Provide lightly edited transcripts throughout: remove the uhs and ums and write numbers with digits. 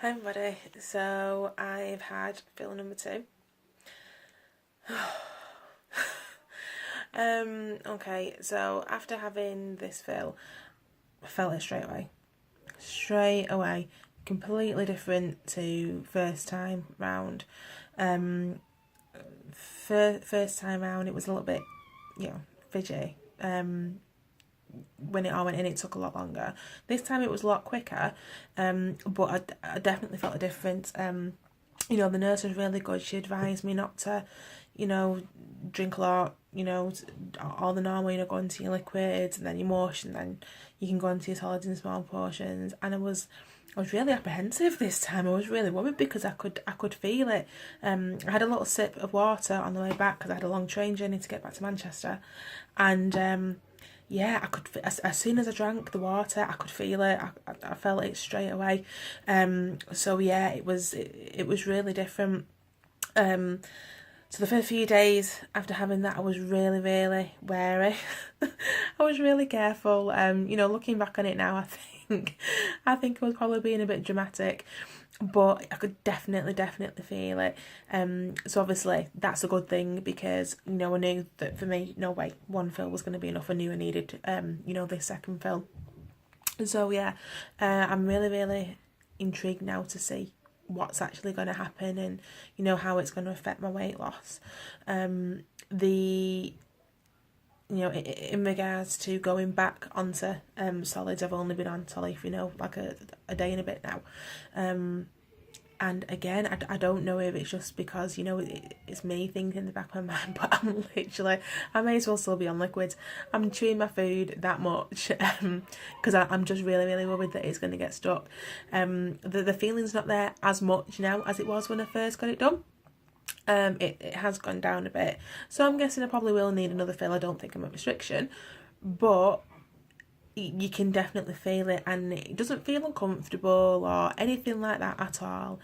Hi everybody, so I've had fill number 2. Okay, so after having this fill, I felt it straight away. Completely different to first time round. First time round it was a little bit, fidgety. When it all went in, it took a lot longer. This time it was a lot quicker, but I definitely felt a difference. The nurse was really good. She advised me not to, drink a lot, all the normal, go into your liquids and then your mush and then you can go into your solids in small portions. And I was really apprehensive this time. I was really worried because I could feel it. I had a little sip of water on the way back because I had a long train journey to get back to Manchester, and I could. As soon as I drank the water, I could feel it. I felt it straight away. It was really different. So the first few days after having that, I was really, really wary. I was really careful. Looking back on it now, I think I was probably being a bit dramatic, but I could definitely feel it. So obviously that's a good thing because I knew that for me, no way, one fill was going to be enough. I knew I needed this second fill. So I'm really, really intrigued now to see what's actually going to happen and how it's going to affect my weight loss. In regards to going back onto solids, I've only been on solid for like a day and a bit now, and again I don't know if it's just because it's me thinking in the back of my mind, but I may as well still be on liquids. I'm chewing my food that much because I'm just really, really worried that it's going to get stuck. The feeling's not there as much now as it was when I first got it done. It has gone down a bit, so I'm guessing I probably will need another fill. I don't think I'm at restriction, but you can definitely feel it, and it doesn't feel uncomfortable or anything like that at all,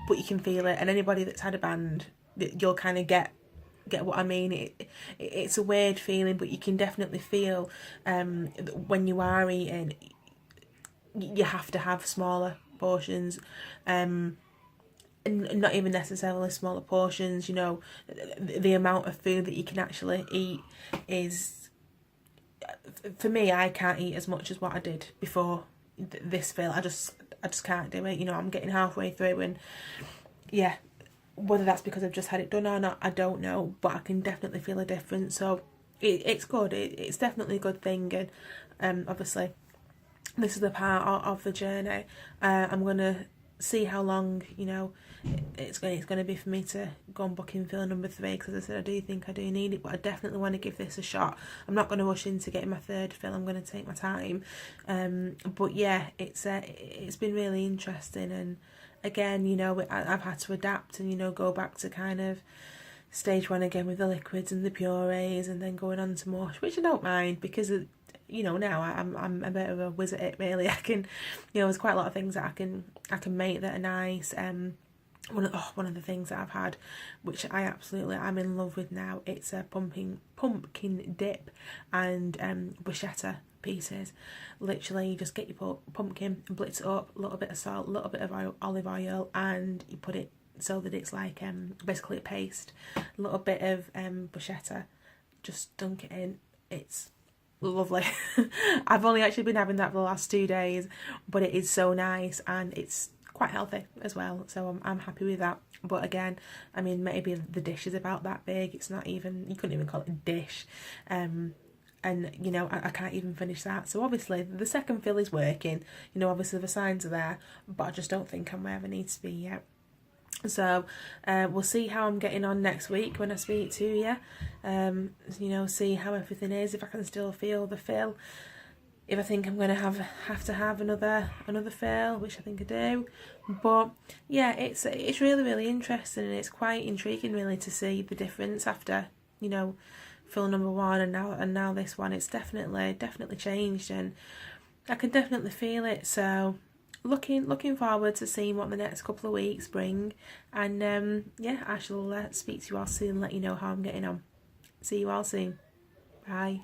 but you can feel it. And anybody that's had a band, you'll kind of get what I mean. It's a weird feeling, but you can definitely feel when you are eating, you have to have smaller portions, and not even necessarily smaller portions. The amount of food that you can actually eat is, for me, I can't eat as much as what I did before this fill. I just can't do it. I'm getting halfway through, and whether that's because I've just had it done or not, I don't know, but I can definitely feel a difference. So it's good. It's definitely a good thing, and obviously this is the part of the journey. I'm gonna see how long it's going to be for me to go and book in fill number 3, because as I said, I do think I do need it, but I definitely want to give this a shot. I'm not going to rush into getting my third fill. I'm going to take my time, but it's been really interesting. And again, I've had to adapt and go back to kind of stage 1 again with the liquids and the purees, and then going on to mush, which I don't mind because now I'm a bit of a whiz at it, really. I can, there's quite a lot of things that I can make that are nice. One of the things that I've had, which I'm in love with now, it's a pumpkin dip and bruschetta pieces. Literally, you just get your pumpkin and blitz it up, a little bit of salt, a little bit of olive oil, and you put it so that it's like basically a paste. A little bit of bruschetta, just dunk it in. It's lovely. I've only actually been having that for the last 2 days, but it is so nice and it's quite healthy as well, so I'm happy with that. But again, I mean, maybe the dish is about that big. It's not even, you couldn't even call it a dish, and I can't even finish that. So obviously the second fill is working, obviously the signs are there, but I just don't think I'm where I need to be yet. So we'll see how I'm getting on next week when I speak to you. See how everything is, if I can still feel the fill, if I think I'm going to have to have another fill, which I think I do. But it's really, really interesting, and it's quite intriguing really to see the difference after fill number 1 and now this one. It's definitely changed, and I can definitely feel it. So looking forward to seeing what the next couple of weeks bring, and I shall speak to you all soon, let you know how I'm getting on. See you all soon. Bye.